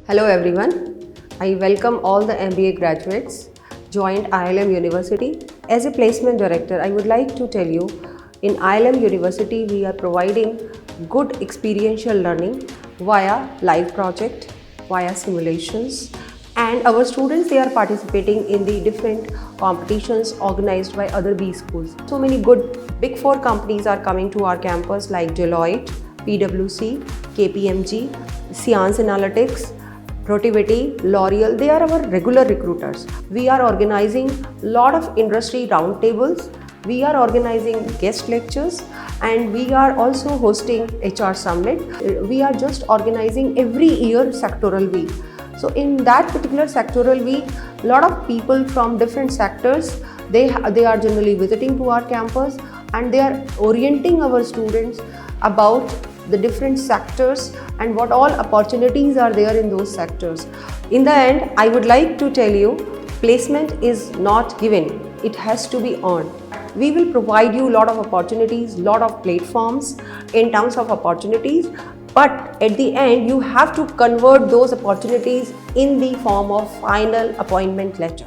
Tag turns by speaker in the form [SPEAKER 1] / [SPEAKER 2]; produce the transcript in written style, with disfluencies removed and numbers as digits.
[SPEAKER 1] Hello everyone. I welcome all the MBA graduates joined IILM University. As a placement director, I would like to tell you, in IILM University we are providing good experiential learning via live project, via simulations, and our students, they are participating in the different competitions organized by other B schools. So many good Big Four companies are coming to our campus like Deloitte, PwC, KPMG, Cians Analytics, Protiviti, L'Oreal, they are our regular recruiters. We are organizing a lot of industry roundtables, we are organizing guest lectures, and we are also hosting HR Summit. We are just organizing every year sectoral week. So in that particular sectoral week, a lot of people from different sectors, they are generally visiting to our campus and they are orienting our students about the different sectors and what all opportunities are there in those sectors. In the end, I would like to tell you, placement is not given, it has to be earned. We will provide you a lot of opportunities, lot of platforms in terms of opportunities, but at the end you have to convert those opportunities in the form of final appointment letter.